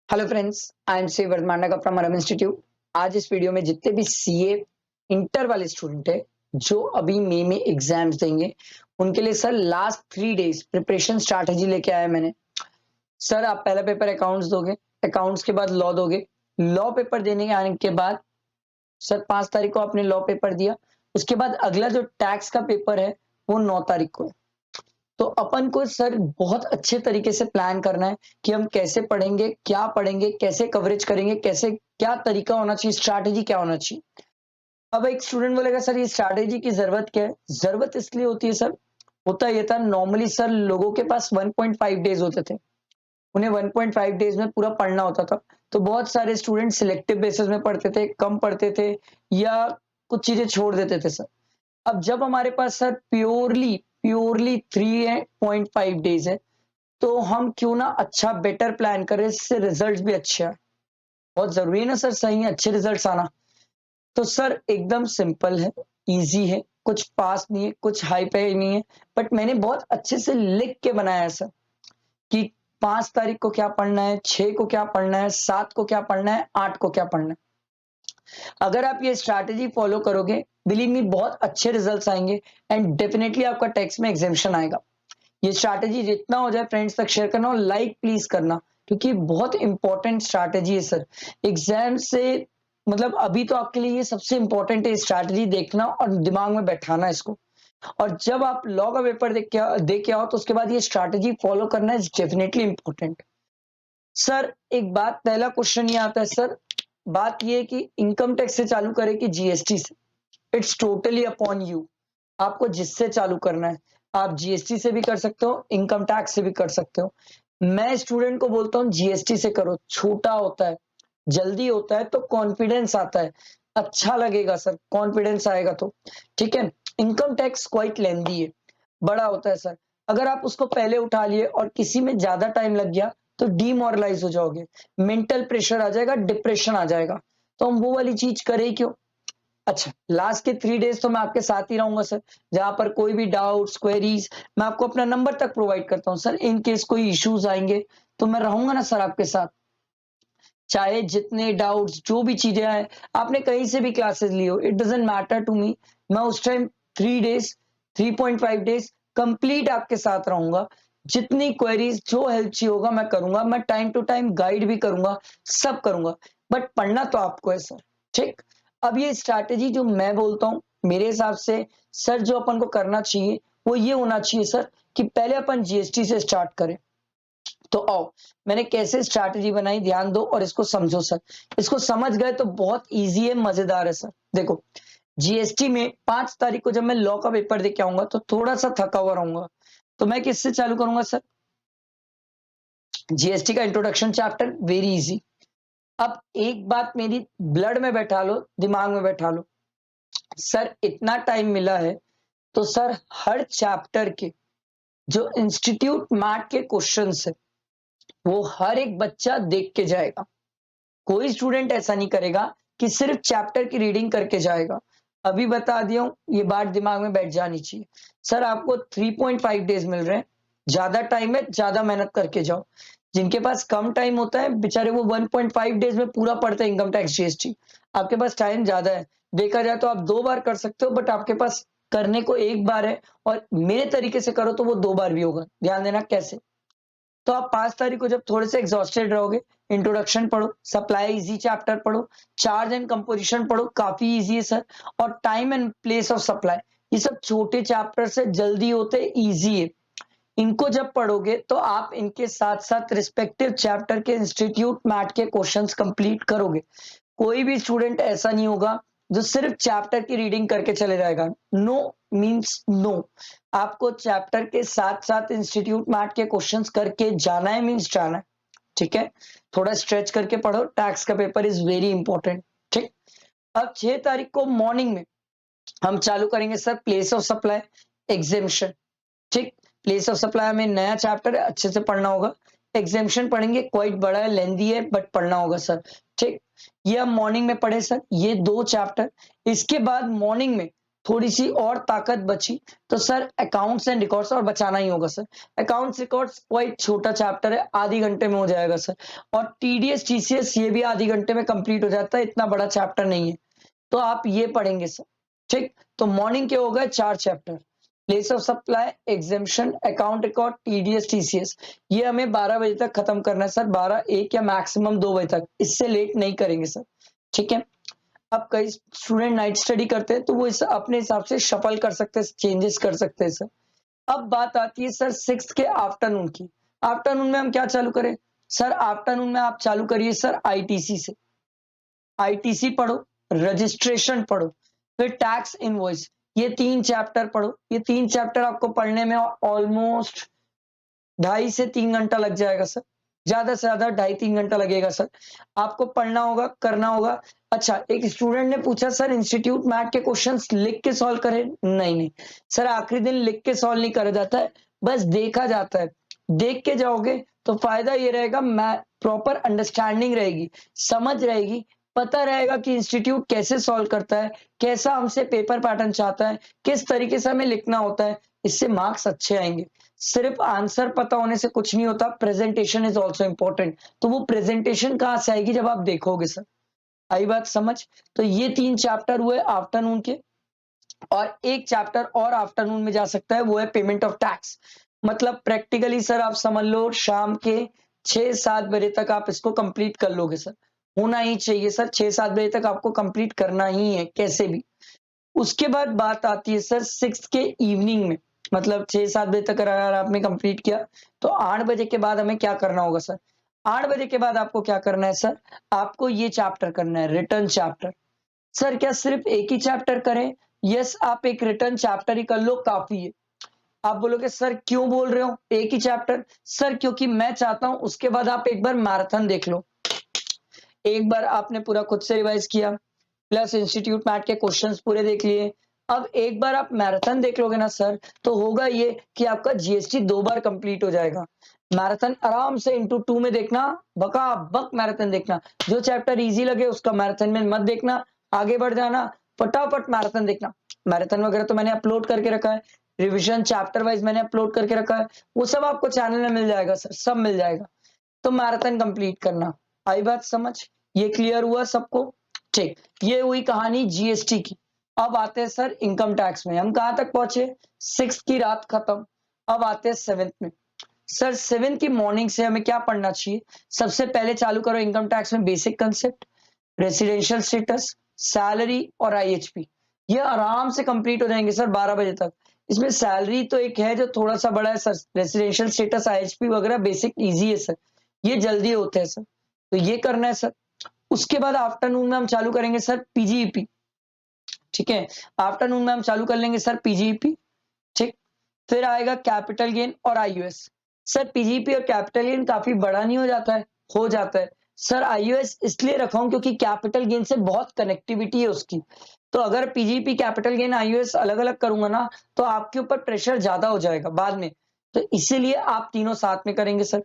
Hello friends, I am C Vardhamana from अरम institute. आज इस video में जितने भी सीए इंटर वाले स्टूडेंट है जो अभी मई में एग्जाम्स देंगे उनके लिए sir last 3 days preparation strategy लेके आया मैंने। सर आप पहला पेपर अकाउंट्स दोगे, अकाउंट्स के बाद लॉ दोगे, लॉ पेपर देने के आने के बाद सर 5 तारीख को आपने लॉ पेपर दिया, उसके बाद अगला जो टैक्स का पेपर है वो 9 तारीख को है। तो अपन को सर बहुत अच्छे तरीके से प्लान करना है कि हम कैसे पढ़ेंगे, कैसे कवरेज करेंगे, कैसे क्या तरीका होना चाहिए, स्ट्रैटेजी क्या होना चाहिए। अब एक स्टूडेंट बोलेगा सर ये स्ट्रैटेजी की जरूरत क्या है? जरूरत इसलिए होती है सर, होता ये था नॉर्मली सर लोगों के पास 1.5 डेज होते थे, उन्हें 1.5 डेज में पूरा पढ़ना होता था। तो बहुत सारे स्टूडेंट सिलेक्टिव बेसिस में पढ़ते थे, कम पढ़ते थे या कुछ चीजें छोड़ देते थे सर। अब जब हमारे पास सर प्योरली प्योरली 3.5 डेज है तो हम क्यों ना अच्छा बेटर प्लान करें, इससे रिजल्ट्स भी अच्छे आए। बहुत जरूरी है ना सर, सही है अच्छे रिजल्ट्स आना। तो सर एकदम सिंपल है, इजी है, कुछ पास नहीं है, कुछ हाई पे नहीं है, बट मैंने बहुत अच्छे से लिख के बनाया है सर कि 5 तारीख को क्या पढ़ना है, 6 को क्या पढ़ना है, 7 को क्या पढ़ना है, 8 को क्या पढ़ना है। अगर आप ये स्ट्रैटेजी फॉलो करोगे, बिलीव मी बहुत अच्छे रिजल्ट्स आएंगे एंड डेफिनेटली आपका टैक्स में एग्जेम्पशन आएगा। ये स्ट्रैटेजी जितना हो जाए फ्रेंड्स तक शेयर करना और लाइक प्लीज करना, क्योंकि बहुत इंपॉर्टेंट स्ट्रैटेजी है सर। एग्जाम से मतलब अभी तो आपके लिए ये सबसे इंपॉर्टेंट है, स्ट्रैटेजी देखना और दिमाग में बैठाना इसको। और जब आप लॉ का पेपर देख के आओ तो उसके बाद ये स्ट्रैटेजी फॉलो करना इज डेफिनेटली इंपॉर्टेंट। सर एक बात, पहला क्वेश्चन ये आता है सर, बात ये है कि इनकम टैक्स से चालू करें कि जीएसटी से। इट्स टोटली अपॉन यू, आपको जिससे चालू करना है। आप जीएसटी से भी कर सकते हो, इनकम टैक्स से भी कर सकते हो। मैं स्टूडेंट को बोलता हूँ जीएसटी से करो, छोटा होता है, जल्दी होता है, तो कॉन्फिडेंस आता है, अच्छा लगेगा सर, कॉन्फिडेंस आएगा तो ठीक है। इनकम टैक्स क्वाइट लेंदी है, बड़ा होता है सर। अगर आप उसको पहले उठा लिए और किसी में ज्यादा टाइम लग गया तो डीमोरलाइज हो जाओगे, मेंटल प्रेशर आ जाएगा, डिप्रेशन आ जाएगा। तो हम वो वाली चीज करें क्यों। अच्छा, लास्ट के 3 डेज तो मैं आपके साथ ही रहूंगा सर। जहां पर कोई भी डाउट्स क्वेरीज, मैं आपको अपना नंबर तक प्रोवाइड करता हूँ सर। इन केस कोई इश्यूज आएंगे तो मैं रहूंगा ना सर आपके साथ। चाहे जितने डाउट्स जो भी चीजें आए, आपने कहीं से भी क्लासेस ली हो, it doesn't matter to me. मैं उस टाइम 3 डेज 3.5 डेज कंप्लीट आपके साथ रहूंगा। जितनी क्वेरीज जो हेल्प चाहिए होगा मैं करूंगा, मैं टाइम टू टाइम गाइड भी करूंगा, सब करूंगा। बट पढ़ना तो आपको है सर, ठीक। अब ये स्ट्रैटेजी जो मैं बोलता हूँ मेरे हिसाब से सर, जो अपन को करना चाहिए वो ये होना चाहिए सर कि पहले अपन जीएसटी से स्टार्ट करें। तो आओ, मैंने कैसे स्ट्रैटेजी बनाई ध्यान दो और इसको समझो सर। इसको समझ गए तो बहुत इजी है, मजेदार है सर। देखो, जीएसटी में 5 तारीख को जब मैं लॉ का पेपर दे के आऊंगा तो थोड़ा सा थका हुआ रहूंगा, तो मैं किससे चालू करूंगा सर, जीएसटी का इंट्रोडक्शन चैप्टर, वेरी इजी। अब एक बात मेरी ब्लड में बैठा लो, दिमाग में बैठा लो, सर इतना टाइम मिला है तो सर हर चैप्टर के जो इंस्टीट्यूट मैट के क्वेश्चंस है वो हर एक बच्चा देख के जाएगा। कोई स्टूडेंट ऐसा नहीं करेगा कि सिर्फ चैप्टर की रीडिंग करके जाएगा। अभी बता दिया हूं, ये बात दिमाग में बैठ जानी चाहिए। सर आपको 3.5 डेज मिल रहे हैं, ज्यादा टाइम है, ज्यादा मेहनत करके जाओ। जिनके पास कम टाइम होता है बेचारे वो 1.5 डेज में पूरा पढ़ते हैं इनकम टैक्स जीएसटी। आपके पास टाइम ज्यादा है, देखा जाए तो आप 2 बार कर सकते हो, बट आपके पास करने को एक बार है। और मेरे तरीके से करो तो वो 2 बार भी होगा। ध्यान देना कैसे। तो आप 5 तारीख को जब थोड़े से एग्जॉस्टेड रहोगे, इंट्रोडक्शन पढ़ो, सप्लाई इजी चैप्टर पढ़ो, चार्ज एंड कंपोजिशन पढ़ो, काफी इजी है सर। और time and place of supply, ये सब छोटे चैप्टर से जल्दी होते, इजी है। इनको जब पढ़ोगे तो आप इनके साथ साथ रिस्पेक्टिव चैप्टर के इंस्टीट्यूट मैट के क्वेश्चंस कंप्लीट करोगे। कोई भी स्टूडेंट ऐसा नहीं होगा जो सिर्फ चैप्टर की रीडिंग करके चले जाएगा। नो मींस नो, आपको चैप्टर के साथ साथ इंस्टीट्यूट मैट के क्वेश्चंस करके जाना है, मींस जाना है, ठीक है। थोड़ा स्ट्रेच करके पढ़ो, टैक्स का पेपर इज वेरी इंपॉर्टेंट, ठीक। अब 6 तारीख को मॉर्निंग में हम चालू करेंगे sir place of supply exemption, ठीक। प्लेस ऑफ सप्लाई में नया चैप्टर है, अच्छे से पढ़ना होगा। एग्जेम्पशन पढ़ेंगे, क्वाइट बड़ा है, लेंदी है, बट पढ़ना होगा सर, ठीक। ये हम मॉर्निंग में पढ़े सर, ये 2 चैप्टर। इसके बाद मॉर्निंग में थोड़ी सी और ताकत बची तो सर अकाउंट्स एंड रिकॉर्ड्स और बचाना ही होगा सर। अकाउंट्स रिकॉर्ड्स क्वाइट छोटा चैप्टर है, आधी घंटे में हो जाएगा सर। और टीडीएस टीसीएस ये भी आधी घंटे में कंप्लीट हो जाता है, इतना बड़ा चैप्टर नहीं है, तो आप ये पढ़ेंगे सर। ठीक, तो मॉर्निंग के हो गए 4 chapter, place of supply, exemption, account record, TDS TCS. ये हमें 12 बजे तक खत्म करना है सर, 12 1 या मैक्सिमम 2 बजे तक, इससे लेट नहीं करेंगे सर। ठीक है, अब कई स्टूडेंट नाइट स्टडी करते हैं तो वो इस अपने हिसाब से शफल कर सकते हैं, चेंजेस कर सकते हैं सर। अब बात आती है सर 6th के आफ्टरनून की। आफ्टरनून में हम क्या चालू करें सर? आफ्टरनून में आप चालू करिए सर आईटीसी से। आईटीसी पढ़ो, रजिस्ट्रेशन पढ़ो, फिर टैक्स इनवॉइस, ये 3 चैप्टर पढ़ो। ये 3 चैप्टर आपको पढ़ने में ऑलमोस्ट 2.5 से 3 घंटा लग जाएगा सर, ज्यादा से ज्यादा 2.5-3 घंटा लगेगा सर। आपको पढ़ना होगा, करना होगा। अच्छा, एक स्टूडेंट ने पूछा सर इंस्टीट्यूट मैथ के क्वेश्चंस लिख के सॉल्व करें? नहीं नहीं सर, आखिरी दिन लिख के सॉल्व नहीं करा जाता है, बस देखा जाता है। देख के जाओगे तो फायदा ये रहेगा, प्रॉपर अंडरस्टैंडिंग रहेगी, समझ रहेगी, पता रहेगा कि इंस्टीट्यूट कैसे सॉल्व करता है, कैसा हमसे पेपर पैटर्न चाहता है, किस तरीके से हमें लिखना होता है। इससे मार्क्स अच्छे आएंगे। सिर्फ आंसर पता होने से कुछ नहीं होता, प्रेजेंटेशन इज ऑल्सो इंपॉर्टेंट। तो वो प्रेजेंटेशन कहाँ से आएगी? जब आप देखोगे सर। आई बात समझ? तो ये 3 चैप्टर हुए आफ्टरनून के, और एक चैप्टर और आफ्टरनून में जा सकता है, वो है पेमेंट ऑफ टैक्स। मतलब प्रैक्टिकली सर आप समझ लो शाम के 6-7 बजे तक आप इसको कंप्लीट कर लोगे सर। होना ही चाहिए सर, 6-7 बजे तक आपको कंप्लीट करना ही है कैसे भी। उसके बाद बात आती है सर 6th के इवनिंग में, मतलब 6-7 बजे तक अगर आपने कंप्लीट किया तो 8 बजे के बाद हमें क्या करना होगा सर? 8 बजे के बाद आपको क्या करना है सर? आपको ये चैप्टर करना है, रिटर्न चैप्टर। सर क्या सिर्फ एक ही चैप्टर करें? यस, आप एक रिटर्न चैप्टर ही कर लो, काफी है। आप बोलोगे सर क्यों बोल रहे हो एक ही चैप्टर? सर क्योंकि मैं चाहता हूं उसके बाद आप एक बार मैराथन देख लो। एक बार आपने पूरा खुद से रिवाइज किया, प्लस इंस्टीट्यूट मैट के क्वेश्चंस पूरे देख लिए। अब एक बार आप मैराथन देख लोगे ना सर, तो होगा ये कि आपका जीएसटी 2 बार कंप्लीट हो जाएगा। मैराथन आराम से इंटू 2 में देखना, बका बक मैराथन देखना। जो चैप्टर इजी लगे उसका मैराथन में मत देखना, आगे बढ़ जाना, फटाफट मैराथन देखना। मैराथन वगैरह तो मैंने अपलोड करके रखा है, रिविजन चैप्टर वाइज मैंने अपलोड करके रखा है, वो सब आपको चैनल में मिल जाएगा सर, सब मिल जाएगा। तो मैराथन कंप्लीट करना। आई बात समझ? ये क्लियर हुआ सबको? ठीक, ये हुई कहानी जीएसटी की। अब आते हैं सर इनकम टैक्स में। हम कहां तक पहुंचे? 6 की रात खत्म, अब आते हैं 7th में। सर 7th की मॉर्निंग से हमें क्या पढ़ना चाहिए? सबसे पहले चालू करो इनकम टैक्स में basic concept, residential status, salary और आईएचपी। ये आराम से कंप्लीट हो जाएंगे सर 12 बजे तक। इसमें सैलरी तो एक है जो थोड़ा सा बड़ा है सर, रेसिडेंशियल स्टेटस आईएचपी वगैरह बेसिक इजी है सर, ये जल्दी होते हैं सर, तो ये करना है सर। उसके बाद आफ्टरनून में हम चालू करेंगे सर पीजीईपी। ठीक है, आफ्टरनून में हम चालू कर लेंगे सर पीजीईपी। ठीक, फिर आएगा कैपिटल गेन और आईयूएस। सर पीजीपी और कैपिटल गेन काफी बड़ा नहीं हो जाता है? हो जाता है सर। आईयूएस इसलिए रखा हूं क्योंकि कैपिटल गेन से बहुत कनेक्टिविटी है उसकी। तो अगर पीजीपी, कैपिटल गेन, आईयूएस अलग अलग करूंगा ना तो आपके ऊपर प्रेशर ज्यादा हो जाएगा बाद में, तो इसीलिए आप तीनों साथ में करेंगे सर।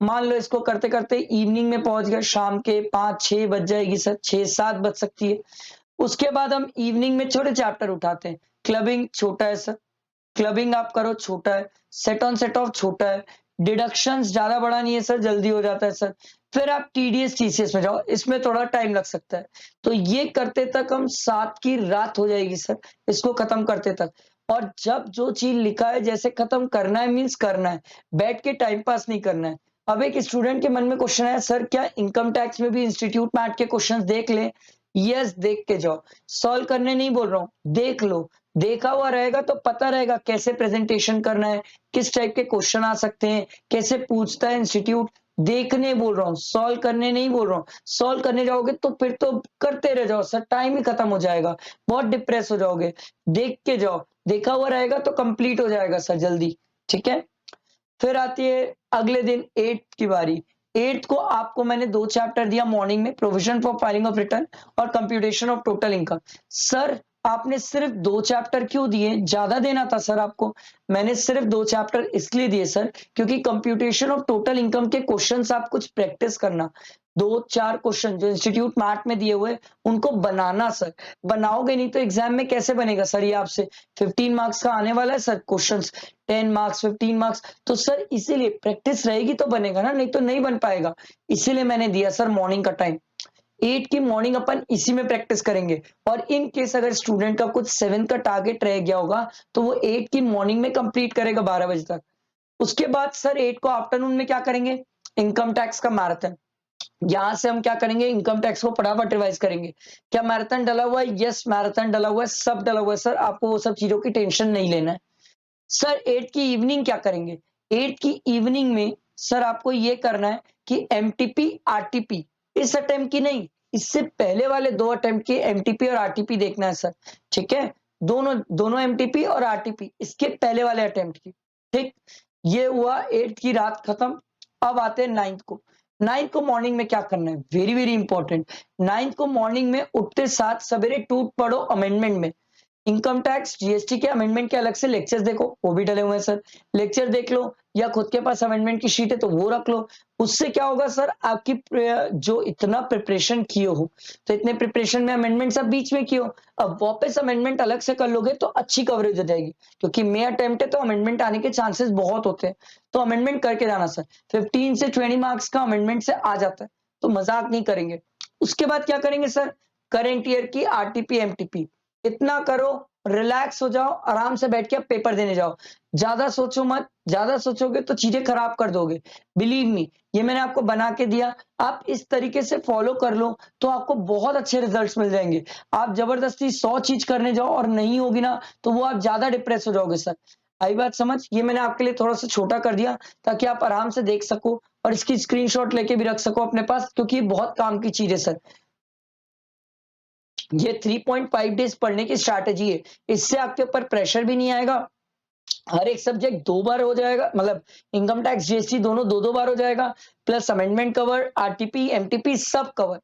मान लो इसको करते करते इवनिंग में पहुंच गए, शाम के 5-6 बज जाएगी सर, 6-7 बज सकती है। उसके बाद हम इवनिंग में छोटे चैप्टर उठाते हैं। क्लबिंग छोटा है सर, क्लबिंग आप करो, छोटा है। सेट ऑन सेट ऑफ छोटा है। डिडक्शंस ज्यादा बड़ा नहीं है सर, जल्दी हो जाता है सर। फिर आप टीडीएस टीसीएस में जाओ, इसमें थोड़ा टाइम लग सकता है। तो ये करते तक हम 7 की रात हो जाएगी सर, इसको खत्म करते तक। और जब जो चीज लिखा है जैसे खत्म करना है मीन्स करना है, बैठ के टाइम पास नहीं करना है। अब एक स्टूडेंट के मन में क्वेश्चन है सर क्या इनकम टैक्स में भी इंस्टीट्यूट मैट के क्वेश्चन देख लें? यस, देख के जाओ, सॉल्व करने नहीं बोल रहा हूं, देख लो। देखा हुआ रहेगा तो पता रहेगा कैसे प्रेजेंटेशन करना है, किस टाइप के क्वेश्चन आ सकते हैं, कैसे पूछता है इंस्टीट्यूट। देखने बोल रहा हूँ, सॉल्व करने नहीं बोल रहा हूँ। सॉल्व करने जाओगे तो फिर तो करते रह जाओ सर, टाइम ही खत्म हो जाएगा, बहुत डिप्रेस हो जाओगे। देख के जाओ, देखा हुआ रहेगा तो कंप्लीट हो जाएगा सर जल्दी। ठीक है, फिर आती है अगले दिन 8th की बारी। 8th को आपको मैंने 2 चैप्टर दिया मॉर्निंग में, provision for filing of return और computation of total income. Sir आपने सिर्फ 2 चैप्टर क्यों दिए? ज्यादा देना था सर आपको। मैंने सिर्फ 2 चैप्टर इसलिए दिए सर क्योंकि कंप्यूटेशन ऑफ टोटल इनकम के क्वेश्चंस आप कुछ प्रैक्टिस करना। 2-4 क्वेश्चन जो इंस्टीट्यूट मैट में दिए हुए उनको बनाना सर। बनाओगे नहीं तो एग्जाम में कैसे बनेगा सर? ये आपसे 15 मार्क्स का आने वाला है सर क्वेश्चंस, 10 मार्क्स, 15 मार्क्स। तो सर इसीलिए प्रैक्टिस रहेगी तो बनेगा ना, नहीं तो नहीं बन पाएगा। इसीलिए मैंने दिया सर मॉर्निंग का टाइम। 8 की मॉर्निंग अपन इसी में प्रैक्टिस करेंगे। और इन केस अगर स्टूडेंट का कुछ 7 का टारगेट रह गया होगा तो वो 8 की मॉर्निंग में कंप्लीट करेगा 12 बजे तक। उसके बाद सर 8 को आफ्टरनून में क्या करेंगे? इनकम टैक्स का मैराथन। यहां से हम क्या करेंगे? इनकम टैक्स को फटाफट रिवाइज करेंगे। क्या मैराथन डला हुआ है? यस, मैराथन डला हुआ है, सब डला हुआ है सर। आपको वो सब चीजों की टेंशन नहीं लेना है। सर 8 की इवनिंग क्या करेंगे? 8 की इवनिंग में सर आपको ये करना है कि एमटीपी, आरटीपी, इस अटेम्प्ट की नहीं, इससे पहले वाले 2 अटेम्प्ट की एमटीपी और आरटीपी देखना है सर। ठीक है? दोनों दोनों एमटीपी और आरटीपी इसके पहले वाले अटेम्प्ट की। ठीक? ये हुआ 8th की रात खत्म। अब आते हैं 9th को। 9th को मॉर्निंग में क्या करना है? Very very important. 9th को मॉर्निंग में उठते साथ सवेरे टूट पड़ो अमेंडमेंट में। इनकम टैक्स, जीएसटी के अमेंडमेंट के अलग से लेक्चर्स देखो, वो भी डले हुए हैं सर। लेक्चर देख लो, या खुद के पास अमेंडमेंट की शीट है तो वो रख लो। उससे क्या होगा सर? आपकी जो इतना प्रिपरेशन किए हो, तो इतने प्रिपरेशन में अमेंडमेंट सब बीच में किए हो, अब वापस अमेंडमेंट अलग से कर लोगे तो अच्छी कवरेज हो जाएगी। क्योंकि मे अटेम्प्ट है तो अमेंडमेंट आने के चांसेस बहुत होते हैं। तो अमेंडमेंट करके जाना सर। 15 से 20 मार्क्स का अमेंडमेंट से आ जाता है, तो मजाक नहीं करेंगे। उसके बाद क्या करेंगे सर? करेंट ईयर की आरटीपी, एमटीपी इतना करो, रिलैक्स हो जाओ, आराम से बैठ के अब पेपर देने जाओ। ज्यादा सोचो मत, ज्यादा सोचोगे तो चीजें खराब कर दोगे। बिलीव मी, ये मैंने आपको बना के दिया, आप इस तरीके से फॉलो कर लो तो आपको बहुत अच्छे रिजल्ट्स मिल जाएंगे। आप जबरदस्ती 100 चीज करने जाओ और नहीं होगी ना, तो वो आप ज्यादा डिप्रेस हो जाओगे सर। आई बात समझ? ये मैंने आपके लिए थोड़ा सा छोटा कर दिया ताकि आप आराम से देख सको और इसकी स्क्रीनशॉट लेके भी रख सको अपने पास, क्योंकि ये बहुत काम की चीज है सर। ये 3.5 डेज पढ़ने की स्ट्रैटेजी है। इससे आपके ऊपर प्रेशर भी नहीं आएगा। हर एक सब्जेक्ट 2 बार हो जाएगा, मतलब इनकम टैक्स, जीएसटी दोनों 2-2 बार हो जाएगा। Plus amendment cover, RTP, MTP सब कवर।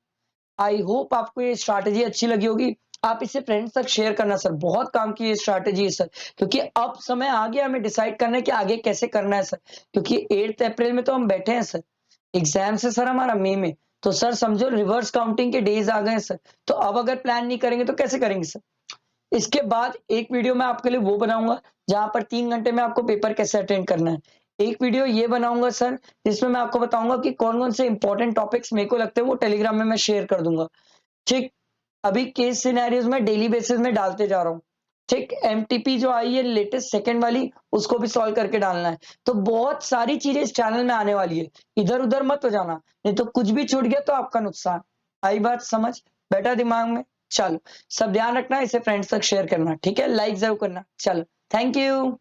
आई होप आपको ये स्ट्रैटेजी अच्छी लगी होगी। आप इसे फ्रेंड्स तक शेयर करना सर, बहुत काम की ये स्ट्रैटेजी है सर। क्योंकि अब समय आ गया हमें डिसाइड करना है कि आगे कैसे करना है सर। क्योंकि 8 अप्रैल में तो हम बैठे हैं सर। एग्जाम से सर हमारा मई में, तो सर समझो रिवर्स काउंटिंग के डेज आ गए हैं सर। तो अब अगर प्लान नहीं करेंगे तो कैसे करेंगे सर? इसके बाद एक वीडियो मैं आपके लिए वो बनाऊंगा जहां पर 3 घंटे में आपको पेपर कैसे अटेंड करना है। एक वीडियो ये बनाऊंगा सर जिसमें मैं आपको बताऊंगा कि कौन कौन से इंपॉर्टेंट टॉपिक्स मेरे को लगते हैं वो टेलीग्राम में मैं शेयर कर दूंगा। ठीक? अभी केस सिनेरियोज में डेली बेसिस में डालते जा रहा हूँ। ठीक? एमटीपी जो आई है लेटेस्ट सेकंड वाली, उसको भी सॉल्व करके डालना है। तो बहुत सारी चीजें इस चैनल में आने वाली है। इधर उधर मत हो जाना, नहीं तो कुछ भी छूट गया तो आपका नुकसान। आई बात समझ? बैठा दिमाग में? चलो, सब ध्यान रखना, इसे फ्रेंड्स तक शेयर करना, ठीक है? लाइक जरूर करना। चलो, थैंक यू।